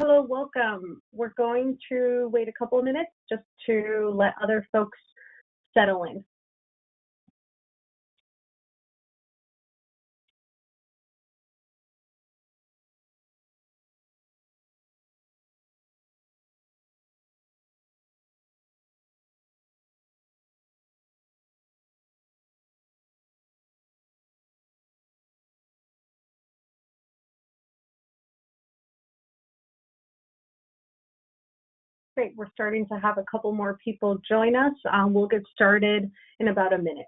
Hello, welcome. We're going to wait a couple of minutes just to let other folks settle in. Great, we're starting to have a couple more people join us. We'll get started in about a minute.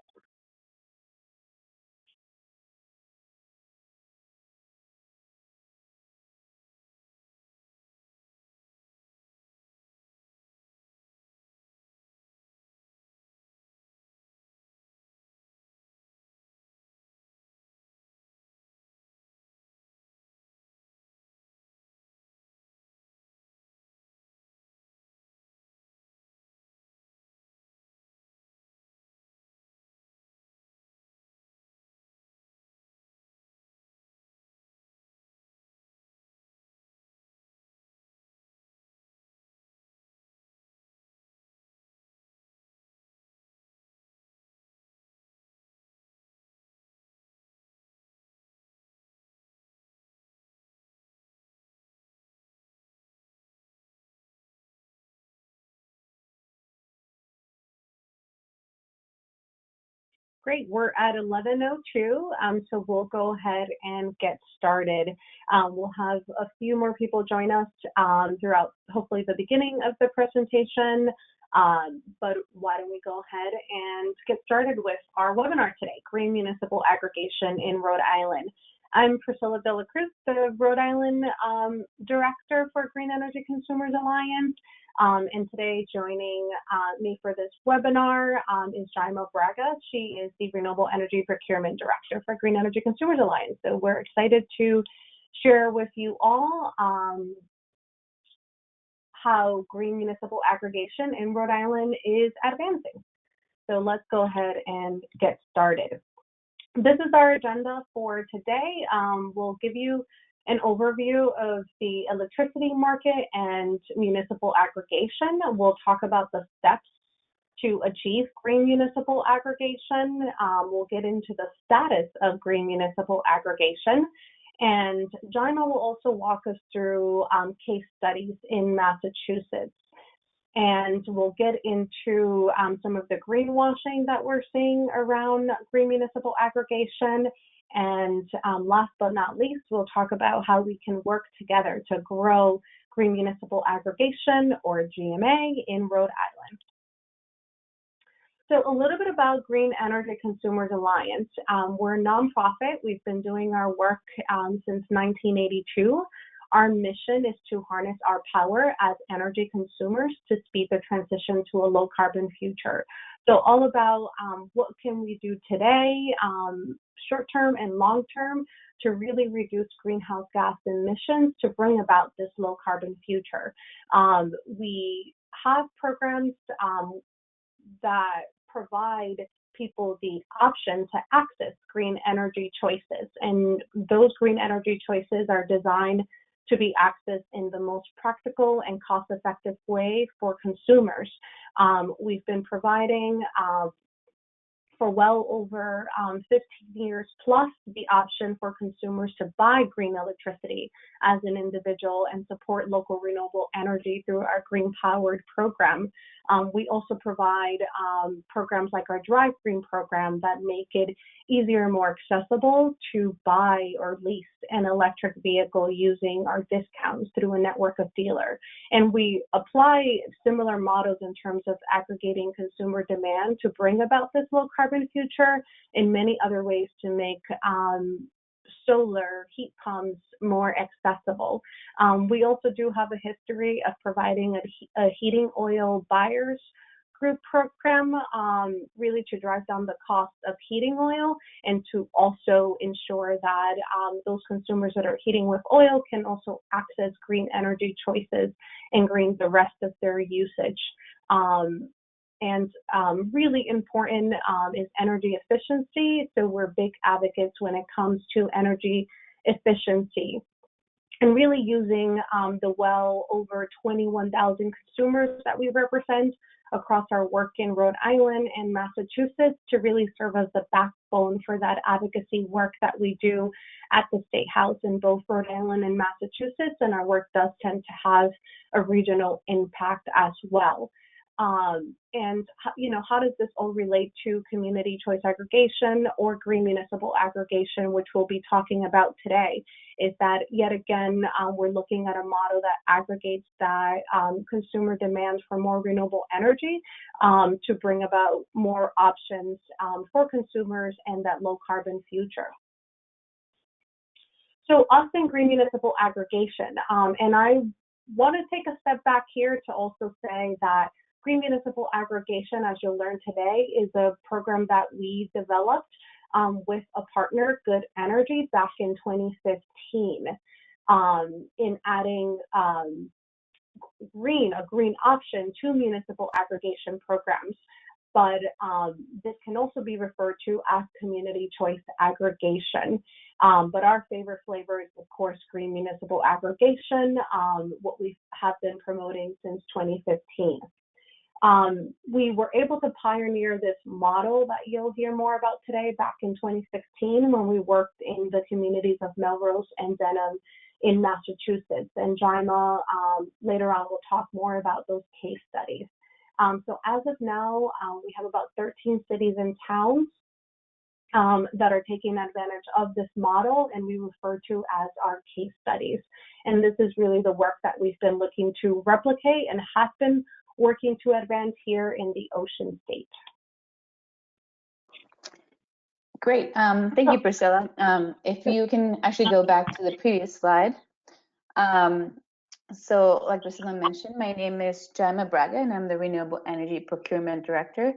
Great, we're at 11:02, so we'll go ahead and get started. We'll have a few more people join us throughout hopefully the beginning of the presentation, but why don't we go ahead and get started with our webinar today, Green Municipal Aggregation in Rhode Island. I'm Priscilla De La Cruz, the Rhode Island Director for Green Energy Consumers Alliance. And today joining me for this webinar is Yaima Braga. She is the Renewable Energy Procurement Director for Green Energy Consumers Alliance. So we're excited to share with you all how green municipal aggregation in Rhode Island is advancing. So let's go ahead and get started. This is our agenda for today. We'll give you an overview of the electricity market and municipal aggregation. We'll talk about the steps to achieve green municipal aggregation. We'll get into the status of green municipal aggregation. And Yaima will also walk us through case studies in Massachusetts. And we'll get into some of the greenwashing that we're seeing around green municipal aggregation. And last but not least, we'll talk about how we can work together to grow green municipal aggregation, or GMA, in Rhode Island. So a little bit about Green Energy Consumers Alliance. We're a nonprofit. We've been doing our work since 1982. Our mission is to harness our power as energy consumers to speed the transition to a low carbon future. So all about what can we do today, short term and long term, to really reduce greenhouse gas emissions to bring about this low carbon future. We have programs that provide people the option to access green energy choices, and those green energy choices are designed to be accessed in the most practical and cost-effective way for consumers. We've been providing for well over 15 years plus the option for consumers to buy green electricity as an individual and support local renewable energy through our Green Powered program. We also provide programs like our Drive Green program that make it easier and more accessible to buy or lease an electric vehicle using our discounts through a network of dealers. And we apply similar models in terms of aggregating consumer demand to bring about this low carbon future in many other ways to make solar heat pumps more accessible. We also do have a history of providing a heating oil buyers group program, really to drive down the cost of heating oil and to also ensure that those consumers that are heating with oil can also access green energy choices and green the rest of their usage. And really important is energy efficiency. So we're big advocates when it comes to energy efficiency. and really using the well over 21,000 consumers that we represent across our work in Rhode Island and Massachusetts to really serve as the backbone for that advocacy work that we do at the State House in both Rhode Island and Massachusetts, and our work does tend to have a regional impact as well. And how does this all relate to community choice aggregation or green municipal aggregation, which we'll be talking about today? Is that yet again, we're looking at a model that aggregates that consumer demand for more renewable energy to bring about more options for consumers and that low carbon future. So us in green municipal aggregation, and I want to take a step back here to also say that green municipal aggregation, as you'll learn today, is a program that we developed with a partner, Good Energy, back in 2015, in adding a green option to municipal aggregation programs. But this can also be referred to as community choice aggregation. But our favorite flavor is, of course, green municipal aggregation, what we have been promoting since 2015. We were able to pioneer this model that you'll hear more about today back in 2016 when we worked in the communities of Melrose and Denham in Massachusetts. And Yaima later on will talk more about those case studies. So as of now, we have about 13 cities and towns that are taking advantage of this model, and we refer to as our case studies. And this is really the work that we've been looking to replicate and have been working to advance here in the Ocean State. Great, thank you, Priscilla. If you can actually go back to the previous slide. So like Priscilla mentioned, my name is Yaima Braga and I'm the Renewable Energy Procurement Director.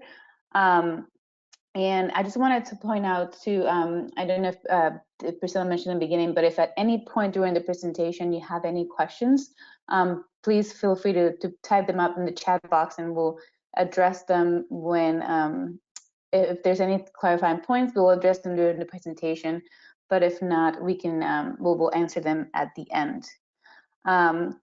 And I just wanted to point out to, I don't know if Priscilla mentioned in the beginning, but if at any point during the presentation you have any questions, please feel free to type them up in the chat box and we'll address them when, if there's any clarifying points, we'll address them during the presentation. But if not, we can, we'll answer them at the end.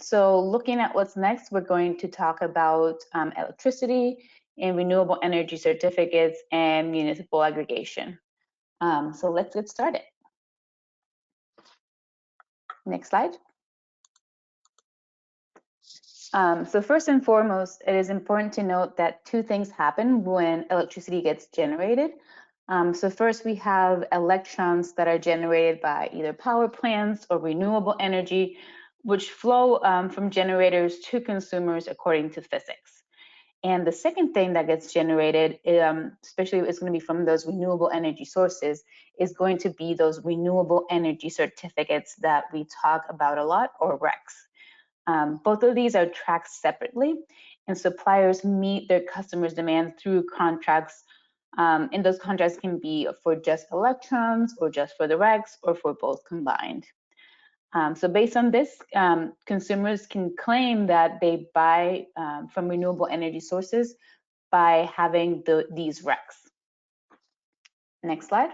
So looking at what's next, we're going to talk about electricity and renewable energy certificates and municipal aggregation. So let's get started. Next slide. So first and foremost, it is important to note that two things happen when electricity gets generated. So first we have electrons that are generated by either power plants or renewable energy, which flow from generators to consumers according to physics. And the second thing that gets generated, especially it's going to be from those renewable energy sources, is going to be those renewable energy certificates that we talk about a lot, or RECs. Both of these are tracked separately, and suppliers meet their customers' demand through contracts. And those contracts can be for just electrons, or just for the RECs, or for both combined. So based on this, consumers can claim that they buy from renewable energy sources by having these RECs. Next slide.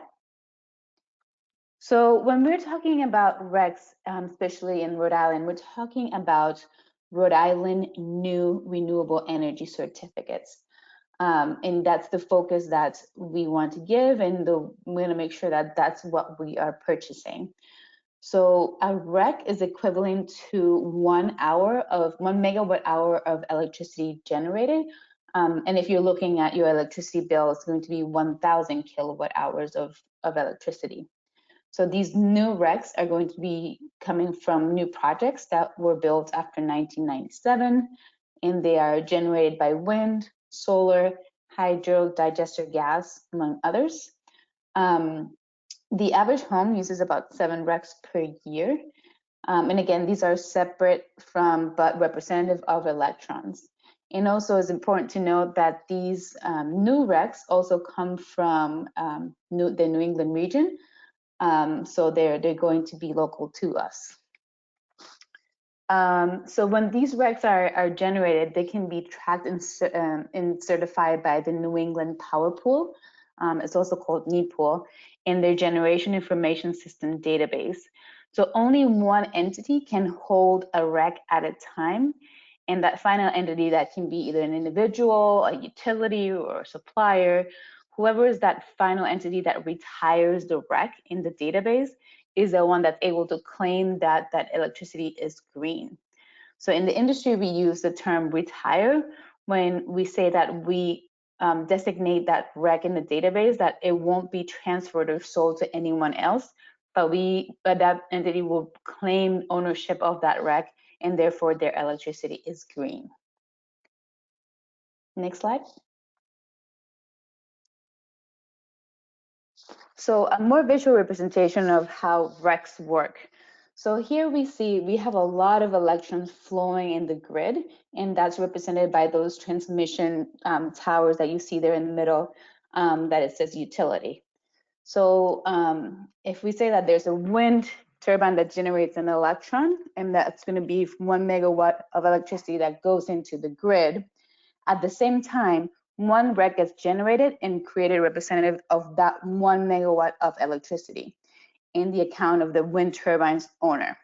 So when we're talking about RECs, especially in Rhode Island, we're talking about Rhode Island new renewable energy certificates. And that's the focus that we want to give, and we're going to make sure that that's what we are purchasing. So a REC is equivalent to 1 megawatt hour of electricity generated. And if you're looking at your electricity bill, it's going to be 1,000 kilowatt hours of electricity. So these new RECs are going to be coming from new projects that were built after 1997, and they are generated by wind, solar, hydro, digester gas, among others. The average home uses about 7 RECs per year. And again, these are separate from but representative of electrons. And also it's important to note that these new RECs also come from the New England region. So they're going to be local to us. So when these RECs are generated, they can be tracked and certified by the New England Power Pool. It's also called Newport, in their Generation Information System database. So only one entity can hold a REC at a time. And that final entity, that can be either an individual, a utility, or a supplier, whoever is that final entity that retires the REC in the database is the one that's able to claim that that electricity is green. So in the industry, we use the term retire when we say that we designate that REC in the database, that it won't be transferred or sold to anyone else, but that entity will claim ownership of that REC, and therefore their electricity is green. Next slide. So a more visual representation of how RECs work. So here we see we have a lot of electrons flowing in the grid, and that's represented by those transmission towers that you see there in the middle, that it says utility. So if we say that there's a wind turbine that generates an electron, and that's going to be 1 megawatt of electricity that goes into the grid, at the same time, one REC gets generated and created representative of that 1 megawatt of electricity in the account of the wind turbine's owner.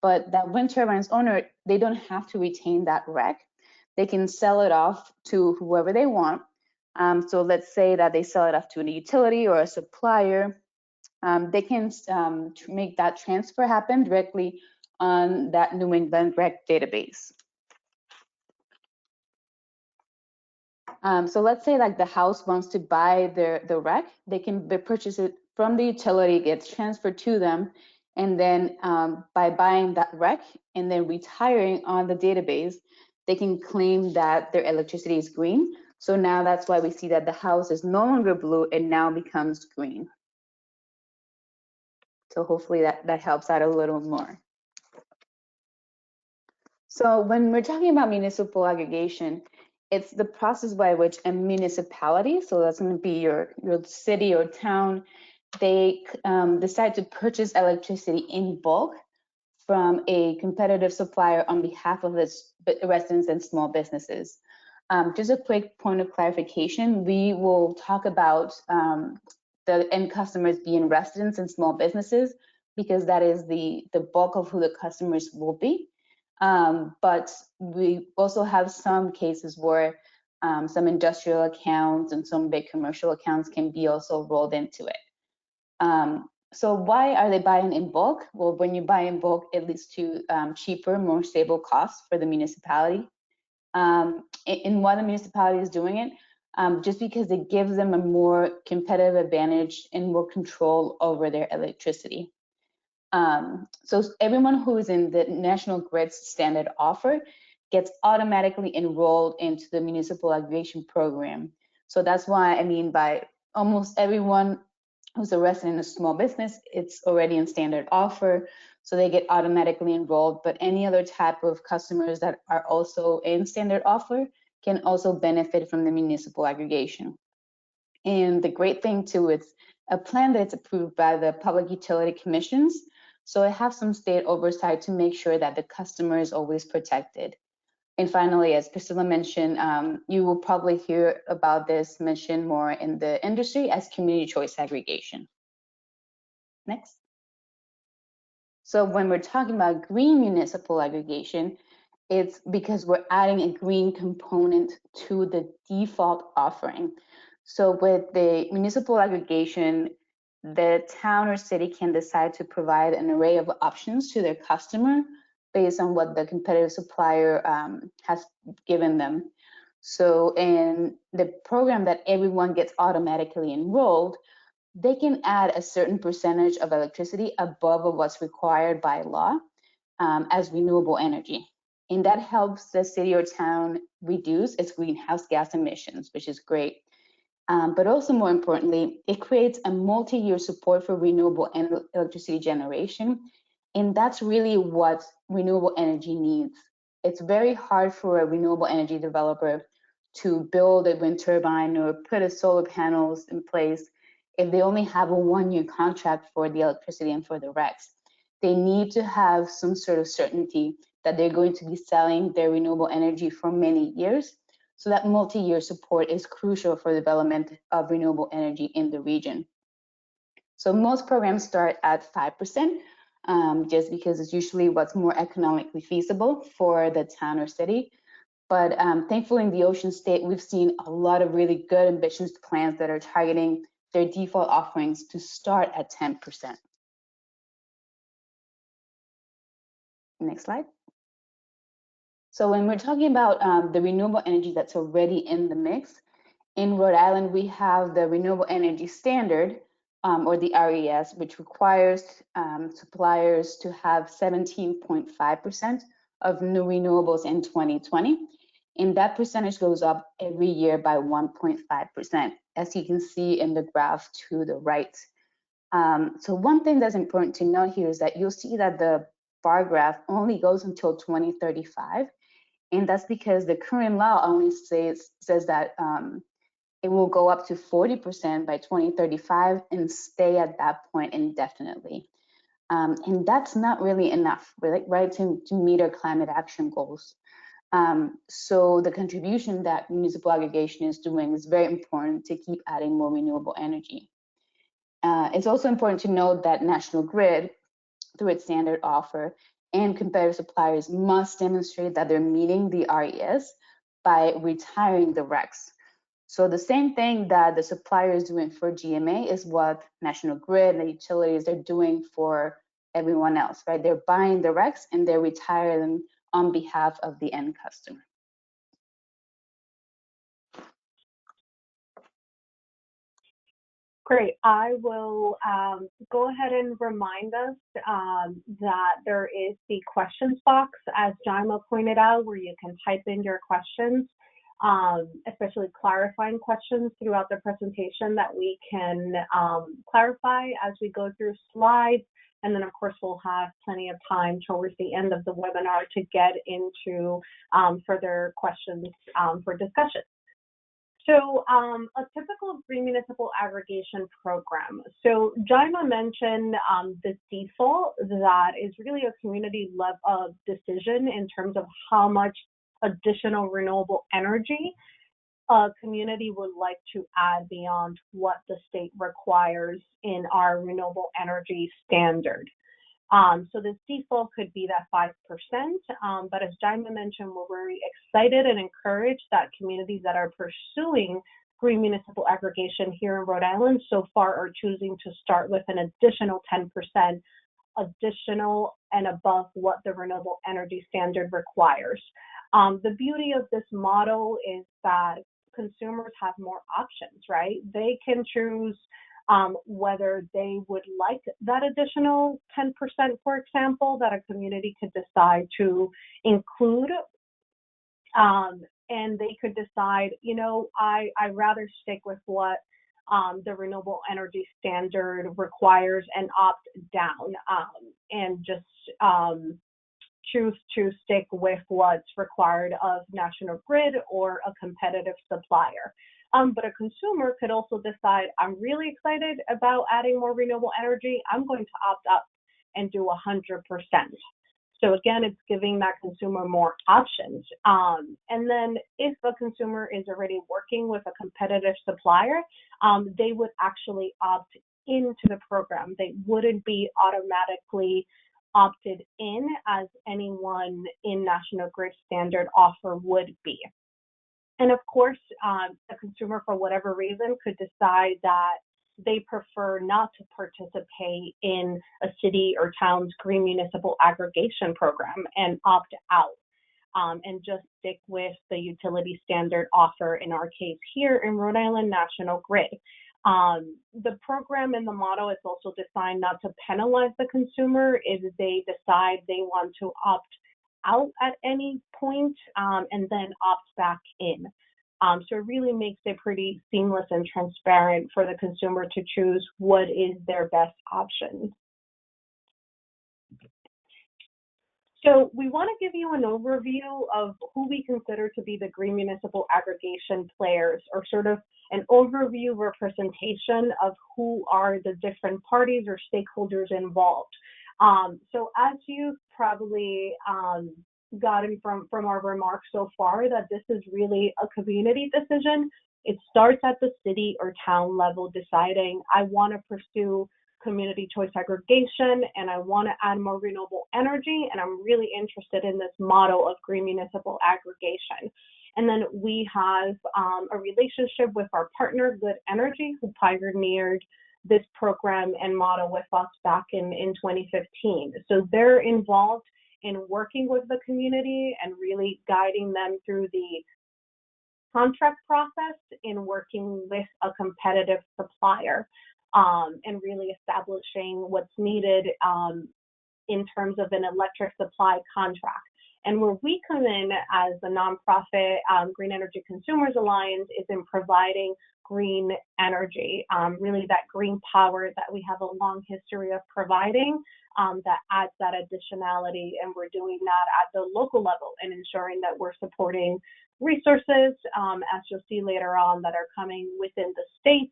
But that wind turbine's owner, they don't have to retain that REC. They can sell it off to whoever they want. So let's say that they sell it off to a utility or a supplier. They can make that transfer happen directly on that New England REC database. So let's say like the house wants to buy the REC, they can purchase it from the utility, gets transferred to them, and then by buying that REC and then retiring on the database, they can claim that their electricity is green. So now that's why we see that the house is no longer blue, it now becomes green. So hopefully that helps out a little more. So when we're talking about municipal aggregation, it's the process by which a municipality, so that's going to be your city or town, they decide to purchase electricity in bulk from a competitive supplier on behalf of its residents and small businesses. Just a quick point of clarification, we will talk about the end customers being residents and small businesses, because that is the bulk of who the customers will be. But we also have some cases where some industrial accounts and some big commercial accounts can be also rolled into it. So why are they buying in bulk? Well, when you buy in bulk, it leads to cheaper, more stable costs for the municipality. And why the municipality is doing it, just because it gives them a more competitive advantage and more control over their electricity. So everyone who is in the National Grid's standard offer gets automatically enrolled into the Municipal Aggregation program. So that's why, I mean, by almost everyone who's a resident in a small business, it's already in standard offer, so they get automatically enrolled. But any other type of customers that are also in standard offer can also benefit from the municipal aggregation. And the great thing too, it's a plan that's approved by the Public Utility Commissions. So it has some state oversight to make sure that the customer is always protected. And finally, as Priscilla mentioned, you will probably hear about this mentioned more in the industry as community choice aggregation. Next. So when we're talking about green municipal aggregation, it's because we're adding a green component to the default offering. So with the municipal aggregation, the town or city can decide to provide an array of options to their customer based on what the competitive supplier has given them. So in the program that everyone gets automatically enrolled, they can add a certain percentage of electricity above what's required by law as renewable energy. And that helps the city or town reduce its greenhouse gas emissions, which is great. But also more importantly, it creates a multi-year support for renewable electricity generation. And that's really what renewable energy needs. It's very hard for a renewable energy developer to build a wind turbine or put a solar panels in place if they only have a one-year contract for the electricity and for the RECs. They need to have some sort of certainty that they're going to be selling their renewable energy for many years. So that multi-year support is crucial for the development of renewable energy in the region. So most programs start at 5%, just because it's usually what's more economically feasible for the town or city. But thankfully in the Ocean State, we've seen a lot of really good ambitious plans that are targeting their default offerings to start at 10%. Next slide. So when we're talking about the renewable energy that's already in the mix, in Rhode Island, we have the Renewable Energy Standard, or the RES, which requires suppliers to have 17.5% of new renewables in 2020. And that percentage goes up every year by 1.5%, as you can see in the graph to the right. So one thing that's important to note here is that you'll see that the bar graph only goes until 2035. And that's because the current law only says that it will go up to 40% by 2035 and stay at that point indefinitely. And that's not really enough, right, to meet our climate action goals. So the contribution that municipal aggregation is doing is very important to keep adding more renewable energy. It's also important to note that National Grid, through its standard offer, and competitive suppliers must demonstrate that they're meeting the RES by retiring the RECs. So the same thing that the supplier is doing for GMA is what National Grid and the utilities are doing for everyone else, right? They're buying the RECs and they're retiring them on behalf of the end customer. Great. I will go ahead and remind us that there is the questions box, as Yaima pointed out, where you can type in your questions, especially clarifying questions throughout the presentation that we can clarify as we go through slides. And then, of course, we'll have plenty of time towards the end of the webinar to get into further questions for discussion. So a typical green municipal aggregation program. So Yaima mentioned the default that is really a community level decision in terms of how much additional renewable energy a community would like to add beyond what the state requires in our renewable energy standard. So this default could be that 5%, but as Yaima mentioned, we're very excited and encouraged that communities that are pursuing green municipal aggregation here in Rhode Island so far are choosing to start with an additional 10% additional and above what the renewable energy standard requires. The beauty of this model is that consumers have more options, right? They can choose whether they would like that additional 10%, for example, that a community could decide to include. And they could decide, you know, I'd rather stick with what the renewable energy standard requires and opt down and just choose to stick with what's required of National Grid or a competitive supplier. But a consumer could also decide, I'm really excited about adding more renewable energy. I'm going to opt up and do 100%. So again, it's giving that consumer more options. And then if a consumer is already working with a competitive supplier, they would actually opt into the program. They wouldn't be automatically opted in as anyone in National Grid standard offer would be. And of course, a consumer, for whatever reason, could decide that they prefer not to participate in a city or town's green municipal aggregation program and opt out and just stick with the utility standard offer, in our case here in Rhode Island National Grid. The program and the model is also designed not to penalize the consumer if they decide they want to opt out at any point and then opt back in. So it really makes it pretty seamless and transparent for the consumer to choose what is their best option. So we want to give you an overview of who we consider to be the green municipal aggregation players, or sort of an overview representation of who are the different parties or stakeholders involved. So as you've probably gotten from our remarks so far, that this is really a community decision. It starts at the city or town level, deciding I want to pursue community choice aggregation, and I want to add more renewable energy, and I'm really interested in this model of green municipal aggregation. And then we have a relationship with our partner, Good Energy, who pioneered this program and model with us back in 2015. So they're involved in working with the community and really guiding them through the contract process in working with a competitive supplier and really establishing what's needed in terms of an electric supply contract. And where we come in as a nonprofit, Green Energy Consumers Alliance, is in providing green energy, really that green power that we have a long history of providing that adds that additionality. And we're doing that at the local level and ensuring that we're supporting resources, as you'll see later on, that are coming within the state,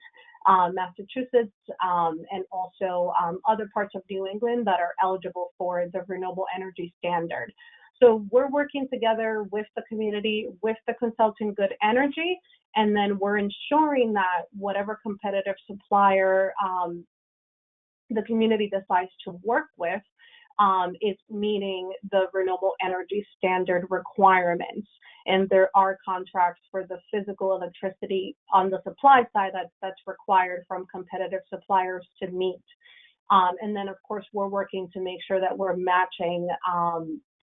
Massachusetts, and also other parts of New England that are eligible for the renewable energy standard. So we're working together with the community, with the consultant Good Energy, and then we're ensuring that whatever competitive supplier the community decides to work with is meeting the renewable energy standard requirements. And there are contracts for the physical electricity on the supply side that's required from competitive suppliers to meet. And then, of course, we're working to make sure that we're matching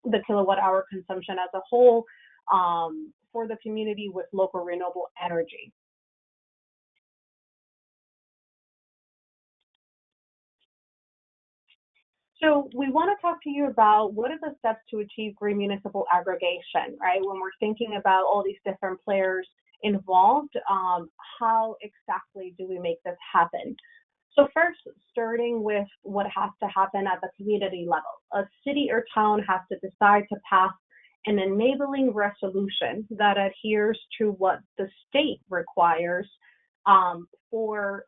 the kilowatt hour consumption as a whole for the community with local renewable energy. So we want to talk to you about what are the steps to achieve green municipal aggregation, right? When we're thinking about all these different players involved, how exactly do we make this happen? So first, starting with what has to happen at the community level. A city or town has to decide to pass an enabling resolution that adheres to what the state requires for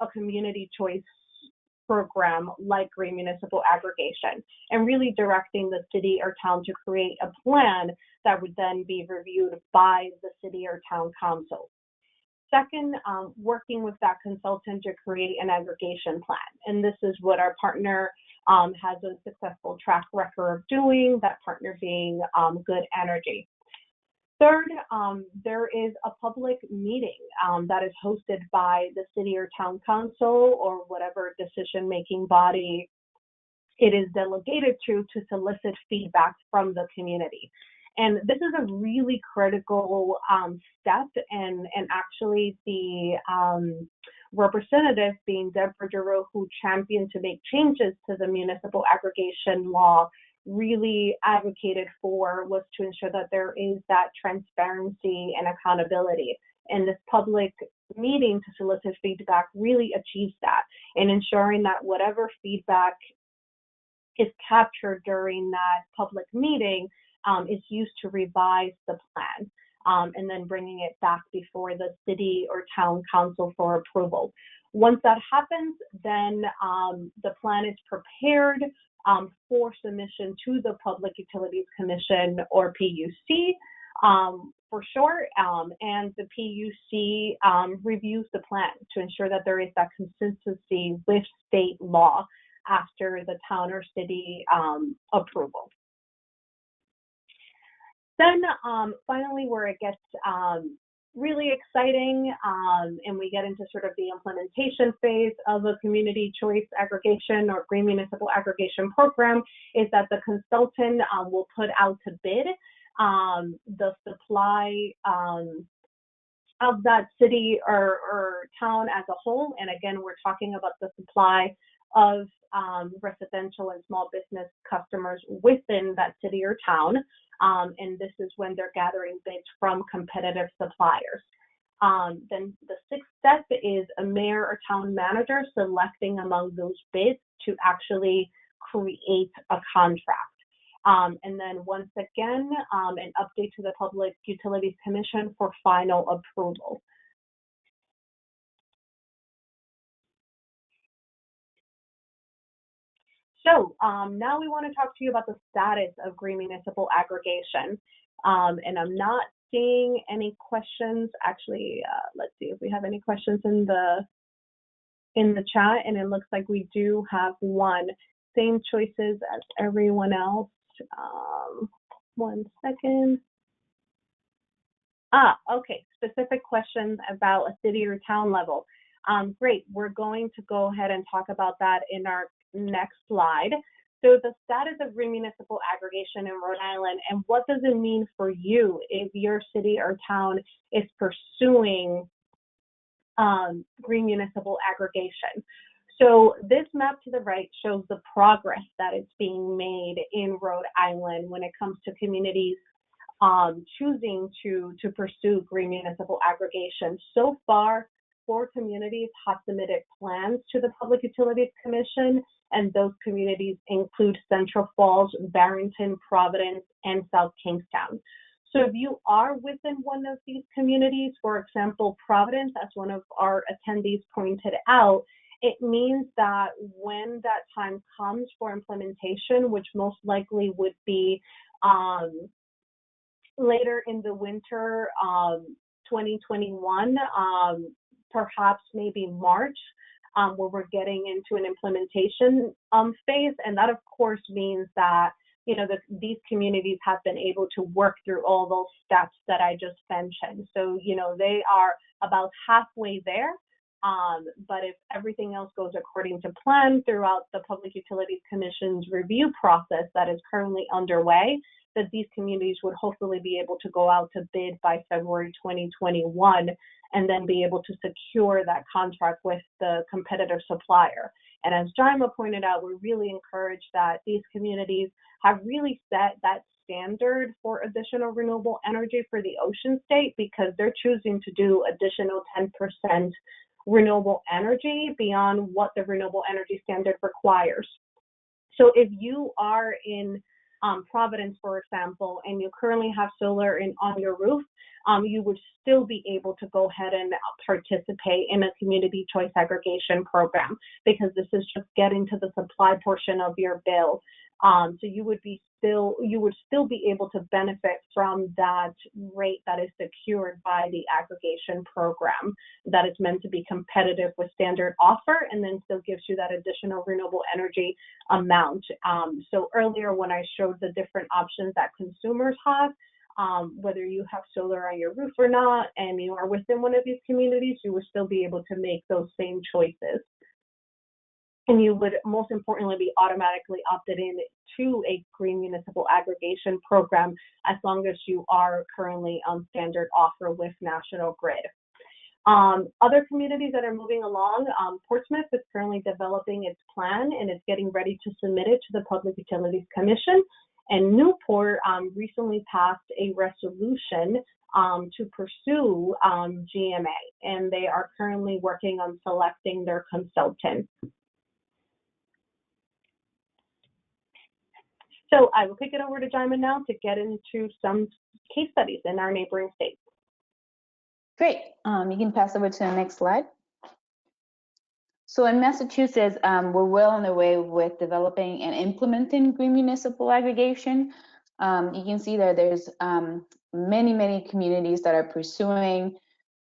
a community choice program like green municipal aggregation, and really directing the city or town to create a plan that would then be reviewed by the city or town council. Second, working with that consultant to create an aggregation plan. And this is what our partner has a successful track record of doing, that partner being Good Energy. Third, there is a public meeting that is hosted by the city or town council or whatever decision-making body it is delegated to solicit feedback from the community. And this is a really critical step, and actually the representative, being Deborah Giroux, who championed to make changes to the municipal aggregation law, really advocated for was to ensure that there is that transparency and accountability. And this public meeting to solicit feedback really achieves that, in ensuring that whatever feedback is captured during that public meeting is used to revise the plan, and then bringing it back before the city or town council for approval. Once that happens, then the plan is prepared for submission to the Public Utilities Commission, or PUC, for short, and the PUC reviews the plan to ensure that there is that consistency with state law after the town or city approval. Then finally, where it gets really exciting and we get into sort of the implementation phase of a community choice aggregation or green municipal aggregation program, is that the consultant will put out to bid the supply of that city or town as a whole. And again, we're talking about the supply of residential and small business customers within that city or town. And this is when they're gathering bids from competitive suppliers. Then the sixth step is a mayor or town manager selecting among those bids to actually create a contract. And then once again, an update to the Public Utilities Commission for final approval. So now we want to talk to you about the status of green municipal aggregation. And I'm not seeing any questions. Actually, let's see if we have any questions in in the chat, and it looks like we do have one. Same choices as everyone else. 1 second. Okay, specific questions about a city or town level. Great, we're going to go ahead and talk about that in our next slide. So the status of green municipal aggregation in Rhode Island, and what does it mean for you if your city or town is pursuing green municipal aggregation? So this map to the right shows the progress that is being made in Rhode Island when it comes to communities choosing to pursue green municipal aggregation. So far, 4 communities have submitted plans to the Public Utilities Commission, and those communities include Central Falls, Barrington, Providence, and South Kingstown. So if you are within one of these communities, for example, Providence, as one of our attendees pointed out, it means that when that time comes for implementation, which most likely would be later in the winter 2021, perhaps maybe March, where we're getting into an implementation phase. And that, of course, means that, you know, these communities have been able to work through all those steps that I just mentioned. So, you know, they are about halfway there. But if everything else goes according to plan throughout the Public Utilities Commission's review process that is currently underway, that these communities would hopefully be able to go out to bid by February 2021 and then be able to secure that contract with the competitor supplier. And as Yaima pointed out, we're really encouraged that these communities have really set that standard for additional renewable energy for the Ocean State, because they're choosing to do additional 10% renewable energy beyond what the renewable energy standard requires. So if you are in Providence, for example, and you currently have solar on your roof, you would still be able to go ahead and participate in a community choice aggregation program, because this is just getting to the supply portion of your bill. So you would still be able to benefit from that rate that is secured by the aggregation program that is meant to be competitive with standard offer, and then still gives you that additional renewable energy amount. So earlier when I showed the different options that consumers have, whether you have solar on your roof or not, and you are within one of these communities, you would still be able to make those same choices. And you would most importantly be automatically opted in to a green municipal aggregation program as long as you are currently on standard offer with National Grid. Other communities that are moving along, Portsmouth is currently developing its plan and is getting ready to submit it to the Public Utilities Commission. And Newport recently passed a resolution to pursue GMA, and they are currently working on selecting their consultant. So I will kick it over to Yaima now to get into some case studies in our neighboring states. Great. You can pass over to the next slide. So in Massachusetts, we're well on the way with developing and implementing green municipal aggregation. You can see that there's many communities that are pursuing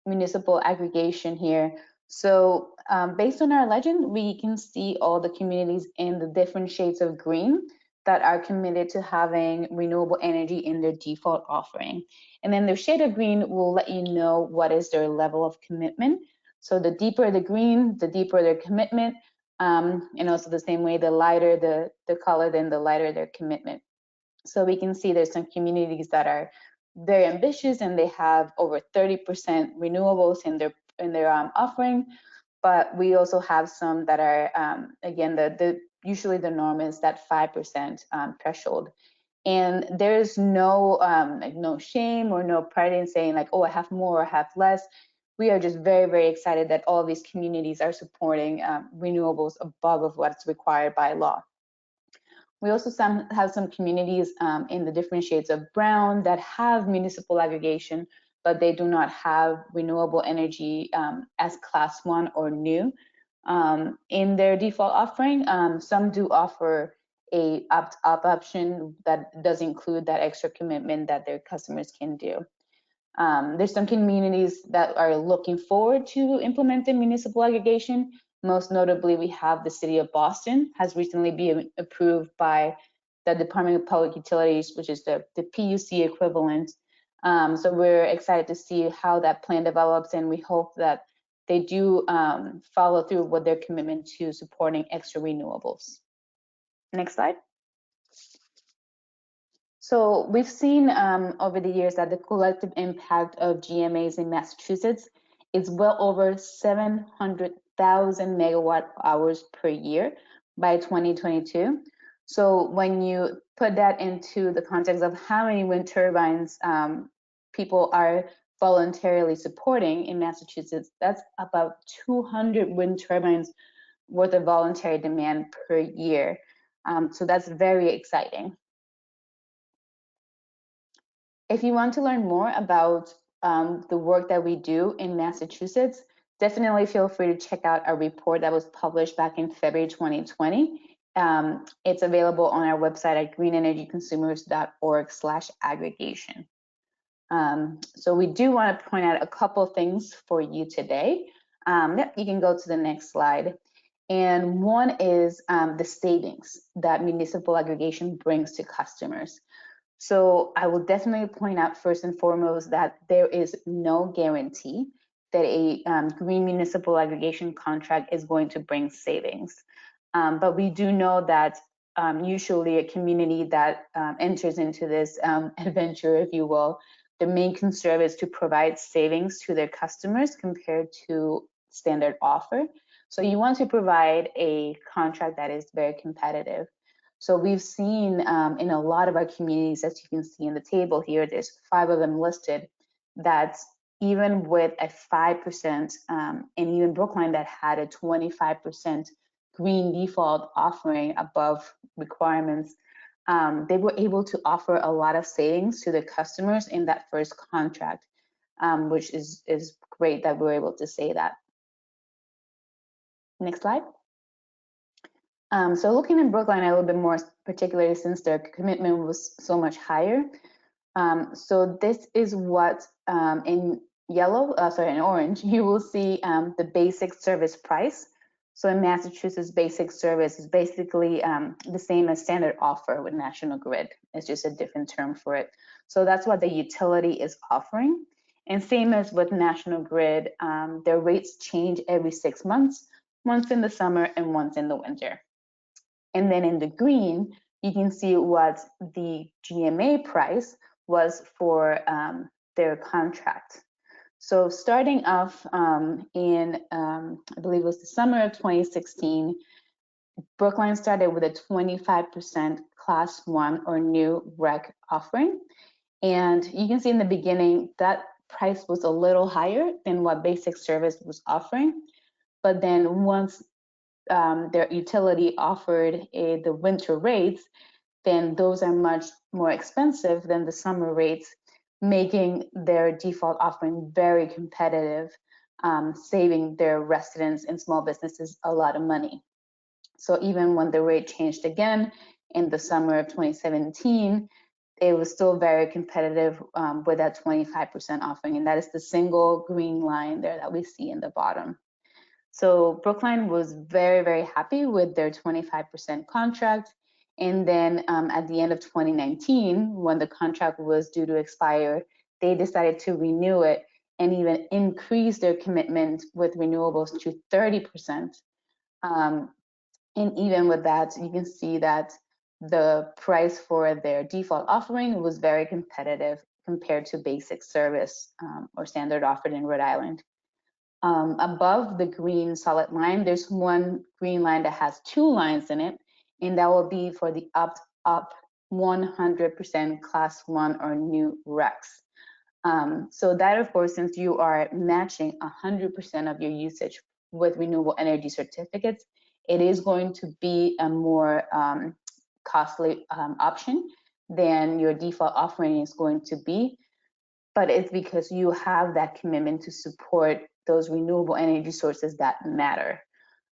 municipal aggregation here. So based on our legend, we can see all the communities in the different shades of green that are committed to having renewable energy in their default offering. And then the shade of green will let you know what is their level of commitment. So the deeper the green, the deeper their commitment, and also the same way, the lighter the color, then the lighter their commitment. So we can see there's some communities that are very ambitious and they have over 30% renewables in their offering, but we also have some that are, again, usually the norm is that 5% threshold. And there's no no shame or no pride in saying like, oh, I have more, I have less. We are just very excited that all these communities are supporting renewables above of what's required by law. We also have some communities in the different shades of brown that have municipal aggregation, but they do not have renewable energy as class 1 or new in their default offering. Some do offer a opt-up option that does include that extra commitment that their customers can do. There's some communities that are looking forward to implementing municipal aggregation, Most notably, we have the City of Boston has recently been approved by the Department of Public Utilities, which is the PUC equivalent. So we're excited to see how that plan develops, and we hope that they do follow through with their commitment to supporting extra renewables. Next slide. So we've seen over the years that the collective impact of GMAs in Massachusetts is well over 700,000 megawatt hours per year by 2022. So when you put that into the context of how many wind turbines people are voluntarily supporting in Massachusetts, that's about 200 wind turbines worth of voluntary demand per year. So that's very exciting. If you want to learn more about the work that we do in Massachusetts, definitely feel free to check out our report that was published back in February 2020. It's available on our website at greenenergyconsumers.org/aggregation. So we do want to point out a couple things for you today. You can go to the next slide. And one is the savings that municipal aggregation brings to customers. So I will definitely point out first and foremost that there is no guarantee that a green municipal aggregation contract is going to bring savings. But we do know that usually a community that enters into this adventure, if you will, the main concern is to provide savings to their customers compared to standard offer. So you want to provide a contract that is very competitive. So we've seen in a lot of our communities, as you can see in the table here, there's 5 of them listed, that even with a 5%, and even Brookline that had a 25% green default offering above requirements, they were able to offer a lot of savings to the customers in that first contract, which is great that we're able to say that. Next slide. So looking at Brookline a little bit more, particularly since their commitment was so much higher. So this is what in yellow, in orange, you will see the basic service price. So in Massachusetts, basic service is basically the same as standard offer with National Grid. It's just a different term for it. So that's what the utility is offering. And same as with National Grid, their rates change every 6 months, once in the summer and once in the winter. And then in the green, you can see what the GMA price was for their contract. So starting off in, I believe it was the summer of 2016, Brookline started with a 25% class 1 or new rec offering. And you can see in the beginning that price was a little higher than what basic service was offering. But then once their utility offered the winter rates, then those are much more expensive than the summer rates, making their default offering very competitive, saving their residents and small businesses a lot of money. So even when the rate changed again in the summer of 2017, it was still very competitive with that 25% offering, and that is the single green line there that we see in the bottom. So Brookline was very, very happy with their 25% contract. And then at the end of 2019, when the contract was due to expire, they decided to renew it and even increase their commitment with renewables to 30%. And even with that, you can see that the price for their default offering was very competitive compared to basic service or standard offered in Rhode Island. Above the green solid line, there's one green line that has 2 lines in it, and that will be for the up 100% class 1 or new RECs. So that, of course, since you are matching 100% of your usage with renewable energy certificates, it is going to be a more costly option than your default offering is going to be. But it's because you have that commitment to support those renewable energy sources that matter.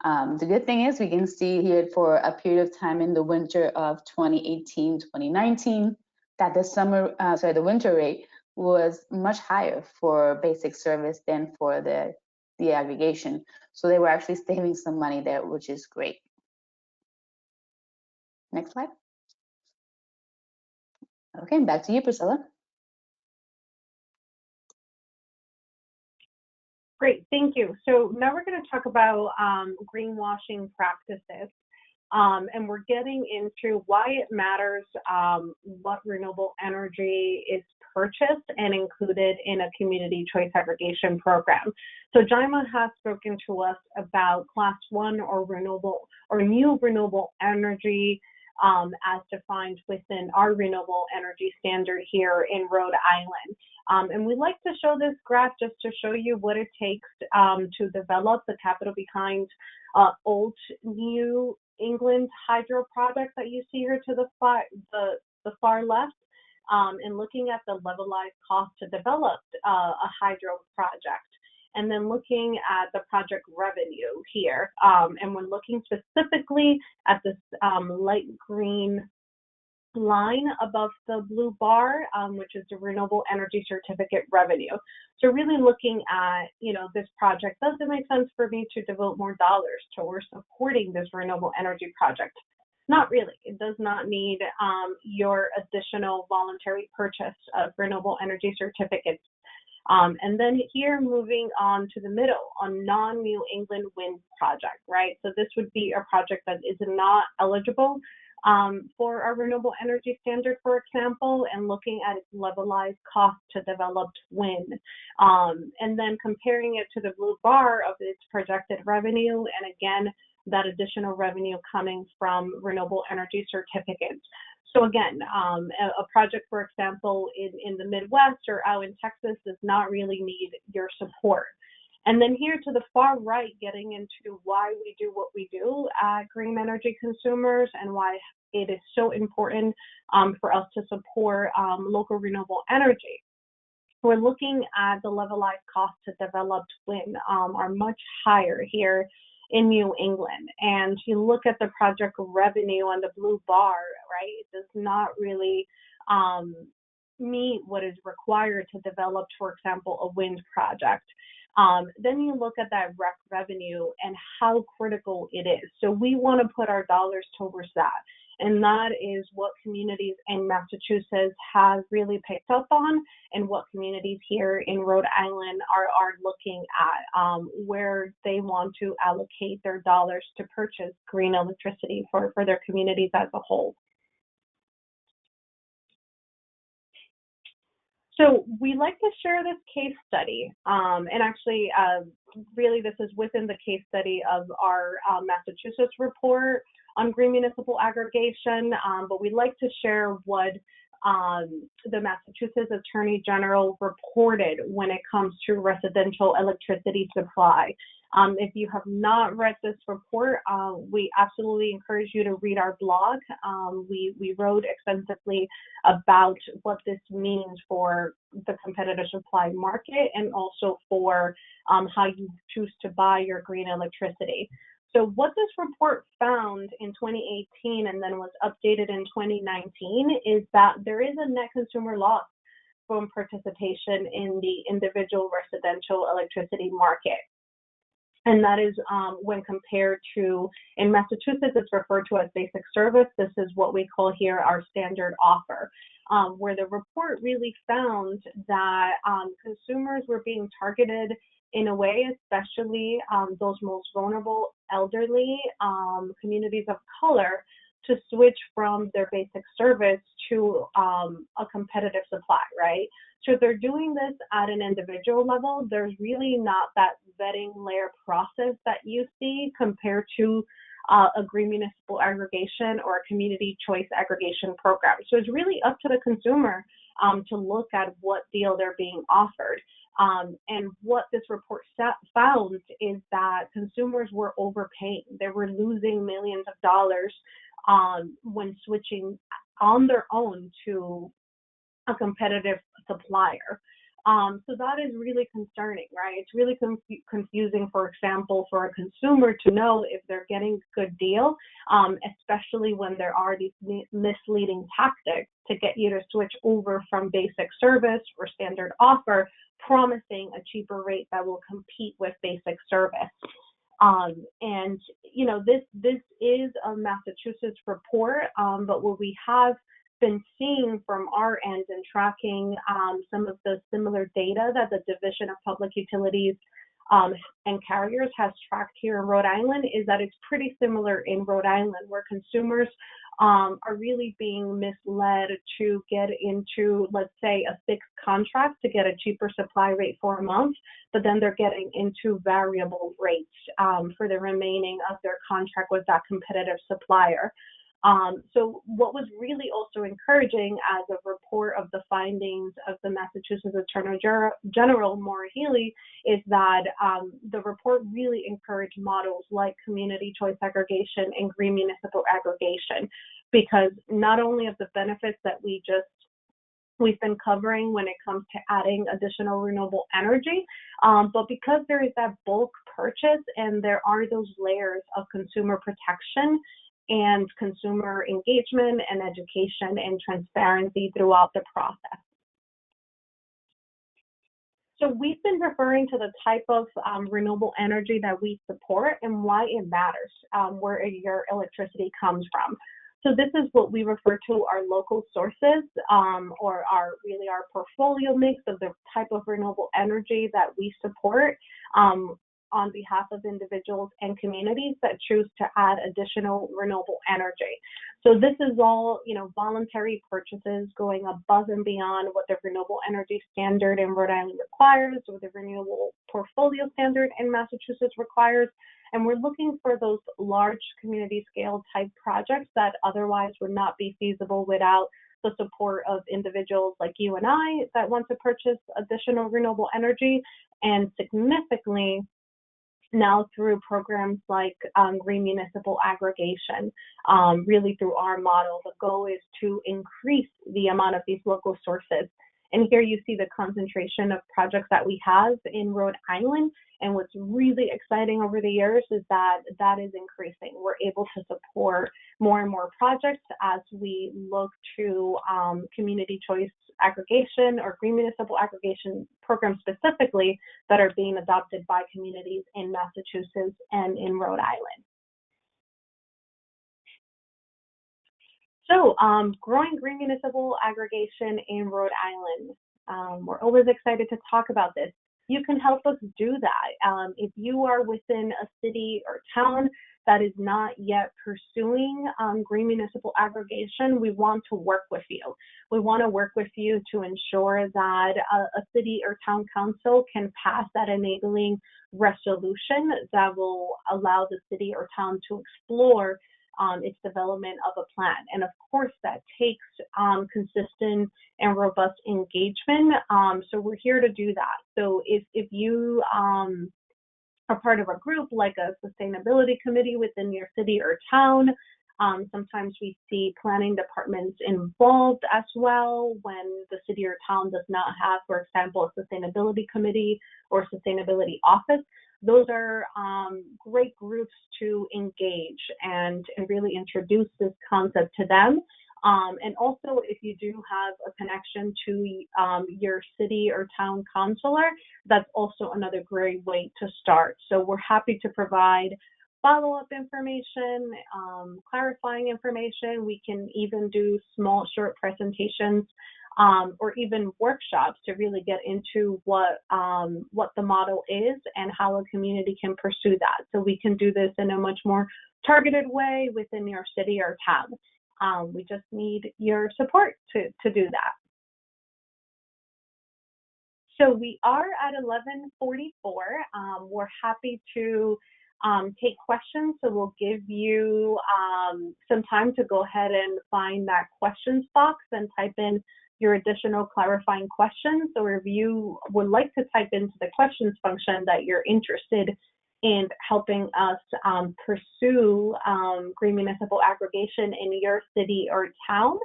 The good thing is we can see here for a period of time in the winter of 2018, 2019, that the winter rate was much higher for basic service than for the aggregation. So they were actually saving some money there, which is great. Next slide. Okay, back to you, Priscilla. Great, thank you. So now we're going to talk about greenwashing practices. And we're getting into why it matters what renewable energy is purchased and included in a community choice aggregation program. So Yaima has spoken to us about Class 1 or new renewable energy as defined within our renewable energy standard here in Rhode Island. And we like to show this graph just to show you what it takes to develop the capital behind old New England hydro project that you see here to the far left, and looking at the levelized cost to develop a hydro project, and then looking at the project revenue here. And we're looking specifically at this light green line above the blue bar, which is the renewable energy certificate revenue. So really looking at, this project, does it make sense for me to devote more dollars towards supporting this renewable energy project? Not really. It does not need your additional voluntary purchase of renewable energy certificates. And then here, moving on to the middle, on non-New England wind project, right? So this would be a project that is not eligible for a renewable energy standard, for example, and looking at its levelized cost to developed wind. And then comparing it to the blue bar of its projected revenue, and again, that additional revenue coming from renewable energy certificates. So again, a project, for example, in the Midwest or out in Texas does not really need your support. And then here to the far right, getting into why we do what we do at Green Energy Consumers and why it is so important for us to support local renewable energy. We're looking at the levelized cost to developed wind are much higher here in New England. And you look at the project revenue on the blue bar, right? It does not really meet what is required to develop, for example, a wind project. Then you look at that rec revenue and how critical it is. So we want to put our dollars towards that. And that is what communities in Massachusetts have really picked up on, and what communities here in Rhode Island are looking at, where they want to allocate their dollars to purchase green electricity for their communities as a whole. So we like to share this case study, and actually, really this is within the case study of our Massachusetts report on green municipal aggregation, but we like to share what the Massachusetts Attorney General reported when it comes to residential electricity supply. If you have not read this report, we absolutely encourage you to read our blog. We wrote extensively about what this means for the competitive supply market and also for how you choose to buy your green electricity. So what this report found in 2018 and then was updated in 2019 is that there is a net consumer loss from participation in the individual residential electricity market. And that is when compared to, in Massachusetts, it's referred to as basic service. This is what we call here our standard offer, where the report really found that consumers were being targeted in a way, especially those most vulnerable elderly communities of color, to switch from their basic service to a competitive supply, right? So if they're doing this at an individual level, there's really not that vetting layer process that you see compared to a green municipal aggregation or a community choice aggregation program. So it's really up to the consumer to look at what deal they're being offered. And what this report found is that consumers were overpaying. They were losing millions of dollars when switching on their own to a competitive supplier. So that is really concerning, right? It's really confusing, for example, for a consumer to know if they're getting a good deal, especially when there are these misleading tactics to get you to switch over from basic service or standard offer, promising a cheaper rate that will compete with basic service. And this is a Massachusetts report, but what we have been seeing from our end and tracking some of the similar data that the Division of Public Utilities and Carriers has tracked here in Rhode Island is that it's pretty similar in Rhode Island, where consumers are really being misled to get into, let's say, a fixed contract to get a cheaper supply rate for a month, but then they're getting into variable rates for the remaining of their contract with that competitive supplier. So what was really also encouraging as a report of the findings of the Massachusetts Attorney General, Maura Healey, is that the report really encouraged models like community choice aggregation and green municipal aggregation, because not only of the benefits that we've been covering when it comes to adding additional renewable energy, but because there is that bulk purchase and there are those layers of consumer protection and consumer engagement and education and transparency throughout the process. So we've been referring to the type of renewable energy that we support and why it matters, where your electricity comes from. So this is what we refer to our local sources, or our portfolio mix of the type of renewable energy that we support on behalf of individuals and communities that choose to add additional renewable energy. So this is all, voluntary purchases going above and beyond what the renewable energy standard in Rhode Island requires, or the renewable portfolio standard in Massachusetts requires. And we're looking for those large community scale type projects that otherwise would not be feasible without the support of individuals like you and I that want to purchase additional renewable energy, and significantly now through programs like green municipal aggregation. Really through our model, the goal is to increase the amount of these local sources. And here you see the concentration of projects that we have in Rhode Island. And what's really exciting over the years is that that is increasing. We're able to support more and more projects as we look to community choice aggregation or green municipal aggregation programs specifically that are being adopted by communities in Massachusetts and in Rhode Island. So growing green municipal aggregation in Rhode Island. We're always excited to talk about this. You can help us do that. If you are within a city or town that is not yet pursuing green municipal aggregation, we want to work with you. We want to work with you to ensure that a city or town council can pass that enabling resolution that will allow the city or town to explore its development of a plan. And of course, that takes consistent and robust engagement. So we're here to do that. So if you are part of a group like a sustainability committee within your city or town, sometimes we see planning departments involved as well when the city or town does not have, for example, a sustainability committee or sustainability office. Those are great groups to engage and really introduce this concept to them. And also, if you do have a connection to your city or town councilor, that's also another great way to start. So we're happy to provide follow-up information, clarifying information. We can even do small, short presentations or even workshops to really get into what the model is and how a community can pursue that. So we can do this in a much more targeted way within your city or town. We just need your support to do that. So we are at 11:44. We're happy to take questions. So we'll give you some time to go ahead and find that questions box and type in your additional clarifying questions. So if you would like to type into the questions function that you're interested in helping us pursue green municipal aggregation in your city or town,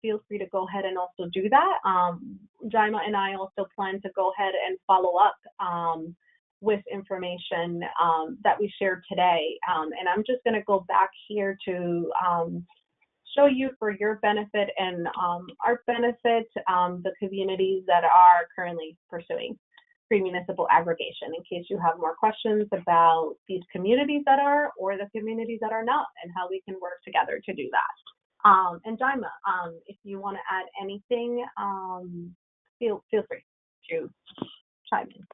feel free to go ahead and also do that. Yaima and I also plan to go ahead and follow up with information that we shared today. And I'm just going to go back here to show you for your benefit and our benefit, the communities that are currently pursuing. Green Municipal Aggregation, in case you have more questions about these communities that are, or the communities that are not, and how we can work together to do that. And Yaima, if you want to add anything, feel free to chime in.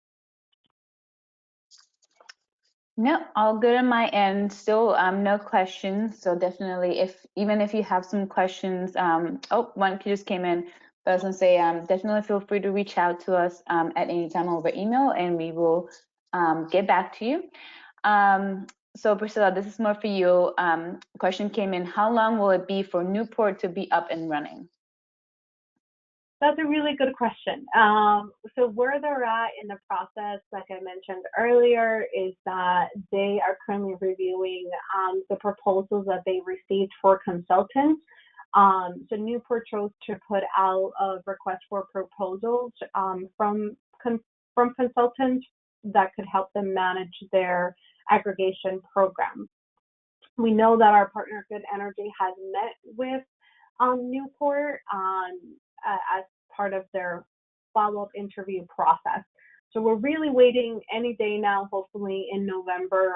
No, all good on my end. Still, no questions. So definitely, even if you have some questions, oh, one just came in. But I was gonna say, definitely feel free to reach out to us at any time over email, and we will get back to you. So Priscilla, this is more for you. Question came in: how long will it be for Newport to be up and running? That's a really good question. So where they're at in the process, like I mentioned earlier, is that they are currently reviewing the proposals that they received for consultants. So Newport chose to put out a request for proposals from consultants that could help them manage their aggregation program. We know that our partner Good Energy has met with Newport as part of their follow-up interview process. So we're really waiting any day now, hopefully in November,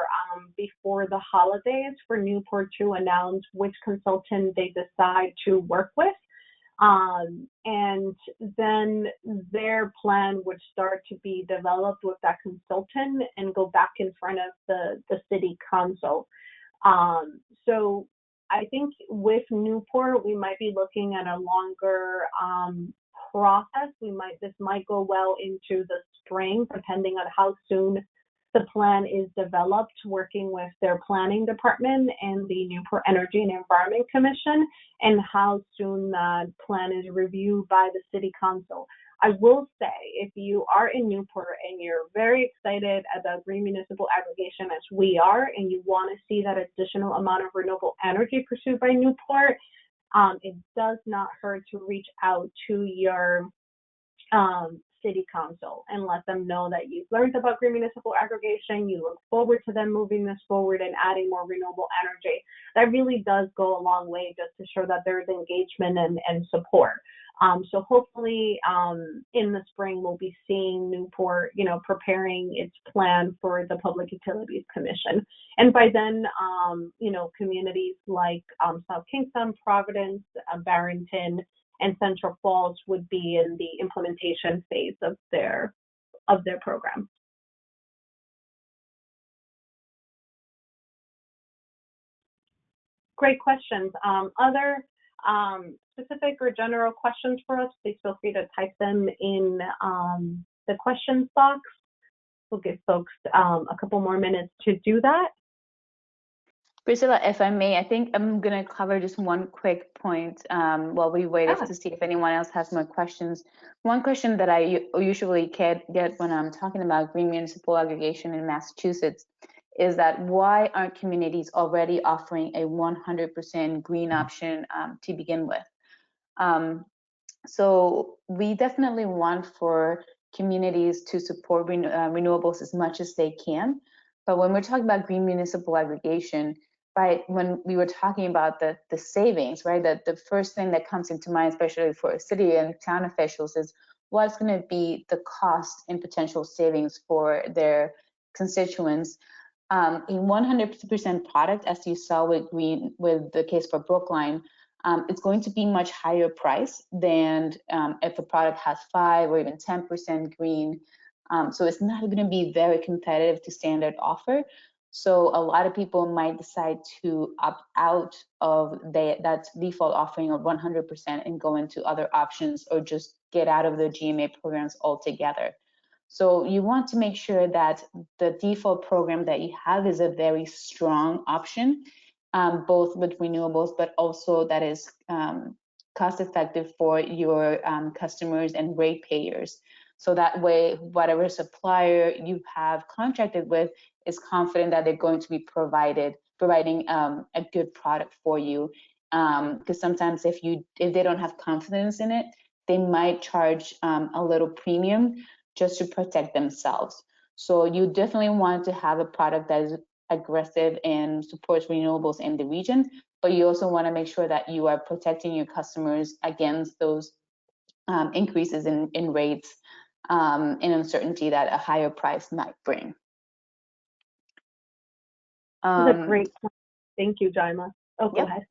before the holidays, for Newport to announce which consultant they decide to work with. And then their plan would start to be developed with that consultant and go back in front of the city council. So I think with Newport, we might be looking at a longer process. This might go well into the spring, depending on how soon the plan is developed, working with their planning department and the Newport Energy and Environment Commission, and how soon that plan is reviewed by the city council. I will say, if you are in Newport and you're very excited about green municipal aggregation as we are, and you want to see that additional amount of renewable energy pursued by Newport, it does not hurt to reach out to your city council and let them know that you've learned about green municipal aggregation, you look forward to them moving this forward and adding more renewable energy. That really does go a long way just to show that there's engagement and support. So hopefully in the spring, we'll be seeing Newport, preparing its plan for the Public Utilities Commission. And by then, communities like South Kingstown, Providence, Barrington, and Central Falls would be in the implementation phase of their program. Great questions. Other specific or general questions for us, please feel free to type them in the questions box. We'll give folks a couple more minutes to do that. Priscilla, if I may, I think I'm going to cover just one quick point while we wait to see if anyone else has more questions. One question that I usually get when I'm talking about green municipal aggregation in Massachusetts is that why aren't communities already offering a 100% green option to begin with? So we definitely want for communities to support renewables as much as they can. But when we're talking about green municipal aggregation, right, when we were talking about the savings, right, that the first thing that comes into mind, especially for city and town officials, is what's going to be the cost and potential savings for their constituents. A 100% product, as you saw with the case for Brookline, it's going to be much higher price than if a product has 5 or even 10% green. So it's not going to be very competitive to standard offer. So a lot of people might decide to opt out of that default offering of 100% and go into other options, or just get out of the GMA programs altogether. So you want to make sure that the default program that you have is a very strong option, both with renewables, but also that is cost effective for your customers and ratepayers. So that way, whatever supplier you have contracted with is confident that they're going to be providing a good product for you. Because sometimes if they don't have confidence in it, they might charge a little premium just to protect themselves. So you definitely want to have a product that is aggressive and supports renewables in the region, but you also want to make sure that you are protecting your customers against those increases in rates and uncertainty that a higher price might bring. That's a great point. Thank you, Yaima. Oh, go ahead.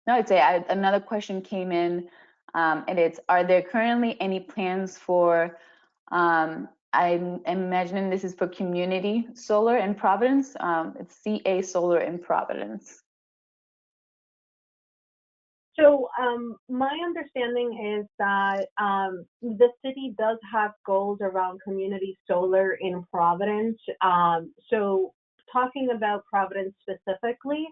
No, I'd say another question came in, and it's, are there currently any plans for, I'm imagining this is for community solar in Providence. It's CA Solar in Providence. So my understanding is that the city does have goals around community solar in Providence. So talking about Providence specifically,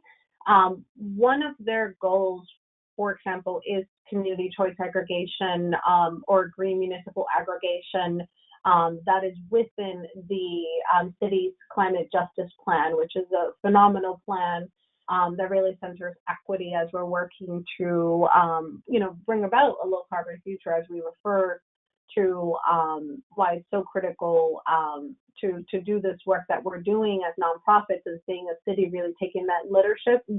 one of their goals, for example, is community choice aggregation or green municipal aggregation that is within the city's climate justice plan, which is a phenomenal plan that really centers equity as we're working to, bring about a low carbon future, as we refer to why it's so critical to do this work that we're doing as nonprofits, and seeing a city really taking that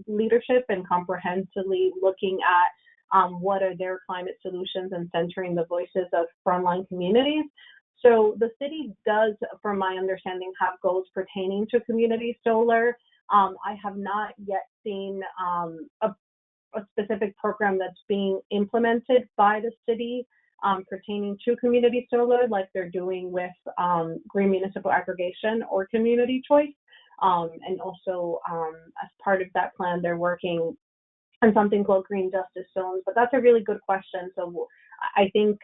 leadership and comprehensively looking at what are their climate solutions and centering the voices of frontline communities. So the city does, from my understanding, have goals pertaining to community solar. I have not yet seen a specific program that's being implemented by the city pertaining to community solar, like they're doing with green municipal aggregation or community choice. And also, as part of that plan, they're working on something called green justice zones. But that's a really good question. So I think,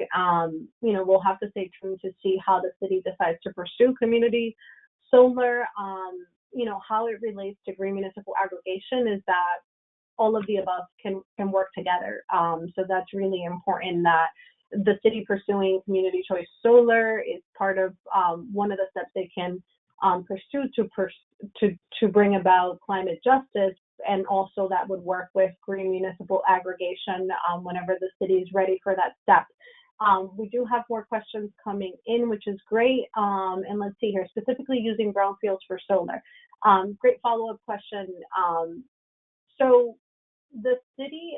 we'll have to stay tuned to see how the city decides to pursue community solar. How it relates to green municipal aggregation is that all of the above can work together. So that's really important, that the city pursuing community choice solar is part of one of the steps they can pursue to bring about climate justice, and also that would work with green municipal aggregation whenever the city is ready for that step. We do have more questions coming in, which is great. And let's see here, specifically using brownfields for solar. Great follow-up question. So the city,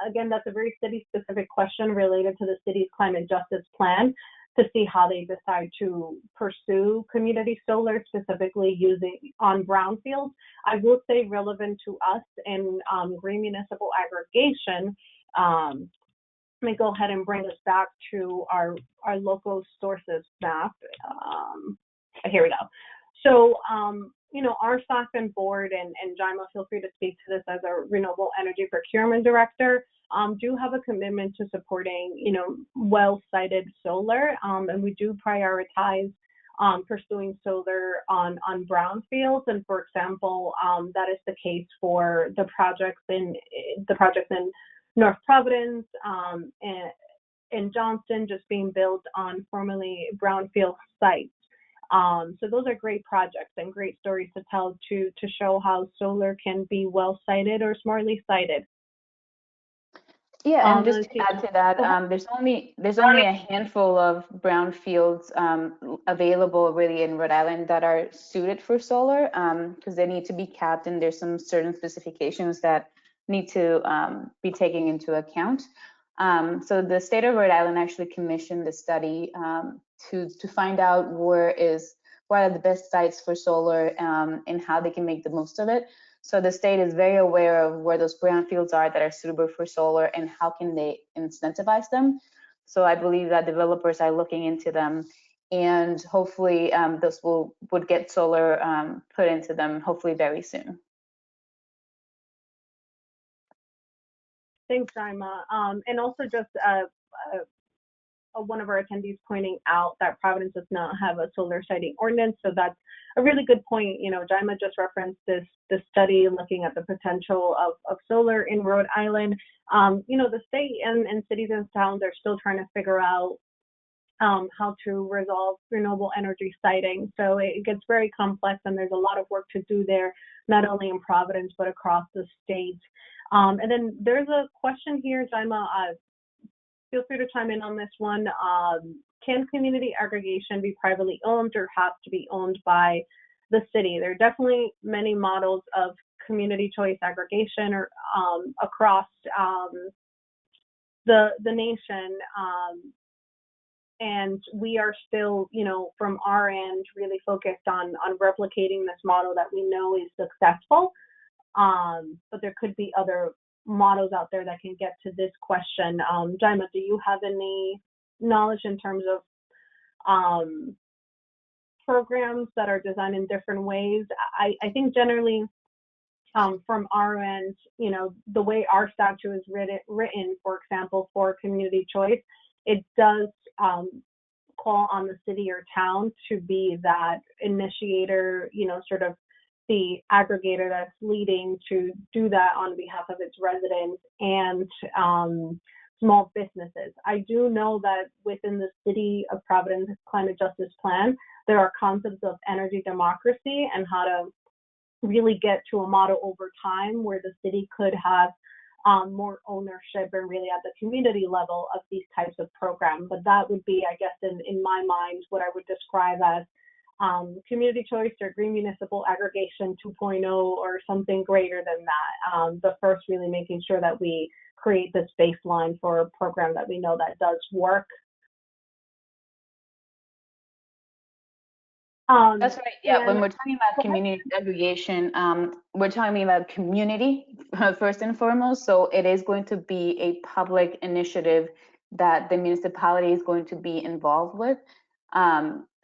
again, that's a very city-specific question related to the city's climate justice plan, to see how they decide to pursue community solar, specifically using on brownfields. I will say, relevant to us in green municipal aggregation, let me go ahead and bring us back to our local sources map. Here we go. So, our Stockton board, and Yaima, feel free to speak to this as a Renewable Energy Procurement Director, do have a commitment to supporting, well-sited solar, and we do prioritize pursuing solar on brownfields. And for example, that is the case for the projects in North Providence and Johnston, just being built on formerly brownfield sites. So those are great projects and great stories to tell to show how solar can be well sited or smartly sited. Yeah, and just to add to that, there's only a handful of brownfields available really in Rhode Island that are suited for solar, because they need to be capped, and there's some certain specifications that need to be taken into account. So the state of Rhode Island actually commissioned a study to find out what are the best sites for solar and how they can make the most of it. So the state is very aware of where those brownfields are that are suitable for solar and how can they incentivize them. So I believe that developers are looking into them, and hopefully this would get solar put into them hopefully very soon. Thanks, Yaima. And also just one of our attendees pointing out that Providence does not have a solar siting ordinance, so that's a really good point. Yaima just referenced this study looking at the potential of solar in Rhode Island. The state and cities and towns are still trying to figure out how to resolve renewable energy siting. So it gets very complex, and there's a lot of work to do there, not only in Providence, but across the state. And then there's a question here, Yaima, feel free to chime in on this one. Can community aggregation be privately owned or have to be owned by the city? There are definitely many models of community choice aggregation or across the nation. And we are still, from our end, really focused on replicating this model that we know is successful. But there could be other models out there that can get to this question. Yaima, do you have any knowledge in terms of programs that are designed in different ways? I think generally, from our end, the way our statute is written, for example, for community choice, it does call on the city or town to be that initiator, sort of the aggregator that's leading to do that on behalf of its residents and small businesses. I do know that within the City of Providence Climate Justice Plan, there are concepts of energy democracy and how to really get to a model over time where the city could have more ownership and really at the community level of these types of programs. But that would be, I guess, in my mind, what I would describe as community choice or green municipal aggregation 2.0 or something greater than that. The first really making sure that we create this baseline for a program that we know that does work. That's right. Yeah, when we're talking about community aggregation, we're talking about community first and foremost. So it is going to be a public initiative that the municipality is going to be involved with.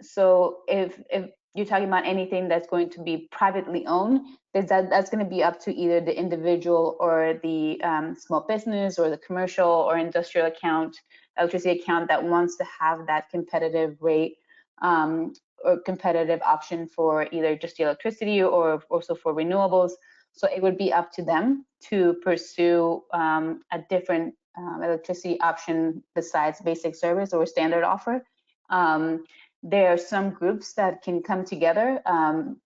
So if you're talking about anything that's going to be privately owned, that's going to be up to either the individual or the small business or the commercial or industrial electricity account that wants to have that competitive rate or competitive option for either just the electricity or also for renewables. So it would be up to them to pursue a different electricity option besides basic service or standard offer. There are some groups that can come together,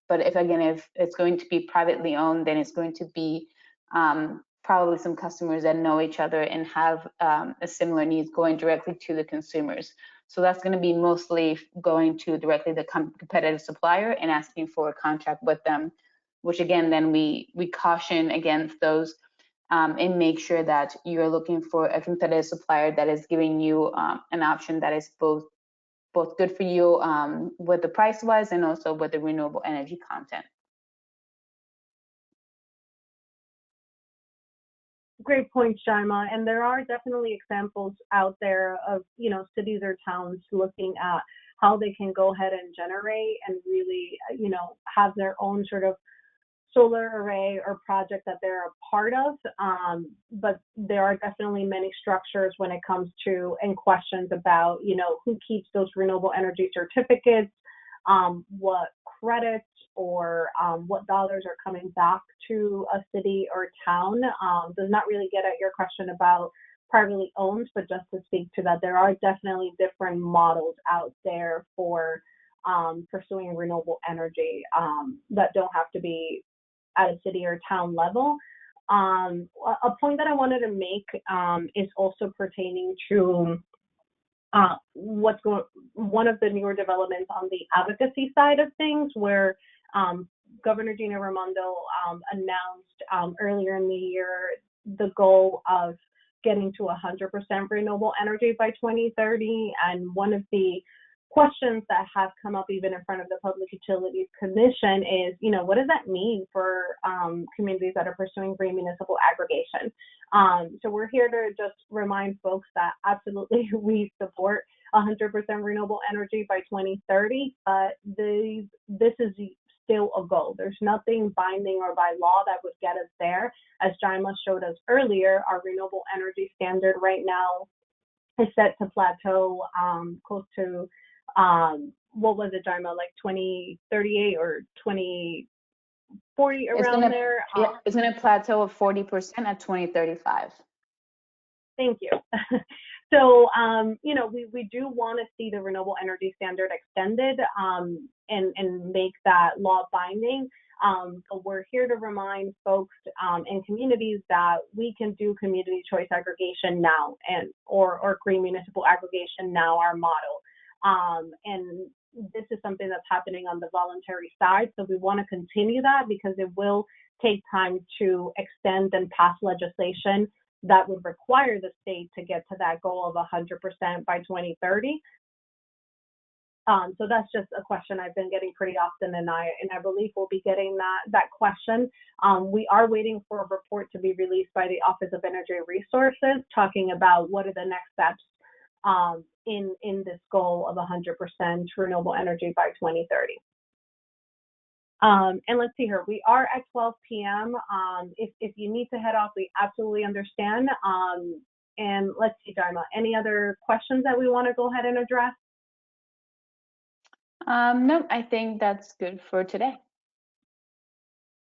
but if it's going to be privately owned, then it's going to be probably some customers that know each other and have a similar needs going directly to the consumers. So that's going to be mostly going to directly the competitive supplier and asking for a contract with them, which again, then we caution against those and make sure that you're looking for a competitive supplier that is giving you an option that is both good for you with the price wise and also with the renewable energy content. Great point, Yaima. And there are definitely examples out there of, cities or towns looking at how they can go ahead and generate and really, have their own sort of solar array or project that they're a part of. But there are definitely many structures when it comes to and questions about, who keeps those renewable energy certificates, what credits or what dollars are coming back to a city or town. Does not really get at your question about privately owned, but just to speak to that, there are definitely different models out there for pursuing renewable energy that don't have to be at a city or town level. A point that I wanted to make is also pertaining to one of the newer developments on the advocacy side of things, where Governor Gina Raimondo announced earlier in the year the goal of getting to 100% renewable energy by 2030. And one of the questions that have come up even in front of the Public Utilities Commission is, what does that mean for communities that are pursuing green municipal aggregation? So we're here to just remind folks that absolutely we support 100% renewable energy by 2030, but this is still a goal. There's nothing binding or by law that would get us there. As Yaima showed us earlier, our renewable energy standard right now is set to plateau close to what was it, Yaima, like 2038 or 2040 around there? Yeah, it's going to plateau of 40% at 2035. Thank you. So, we do want to see the renewable energy standard extended and make that law binding. But we're here to remind folks and communities that we can do community choice aggregation now or green municipal aggregation now, our model. And this is something that's happening on the voluntary side. So we want to continue that because it will take time to extend and pass legislation that would require the state to get to that goal of 100% by 2030. So that's just a question I've been getting pretty often, and I believe we'll be getting that question. We are waiting for a report to be released by the Office of Energy Resources, talking about what are the next steps in this goal of 100% renewable energy by 2030. And let's see here, we are at 12 p.m. If you need to head off, we absolutely understand. And let's see, Yaima, any other questions that we want to go ahead and address? No, I think that's good for today.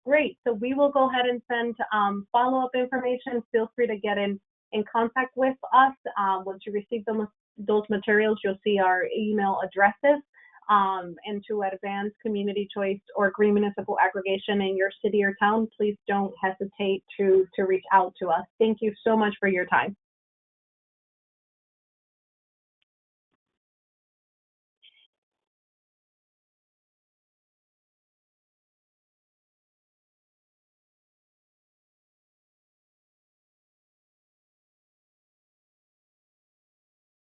Great. So we will go ahead and send follow-up information. Feel free to get in contact with us. Once you receive those materials, you'll see our email addresses. And to advance community choice or green municipal aggregation in your city or town, please don't hesitate to reach out to us. Thank you so much for your time.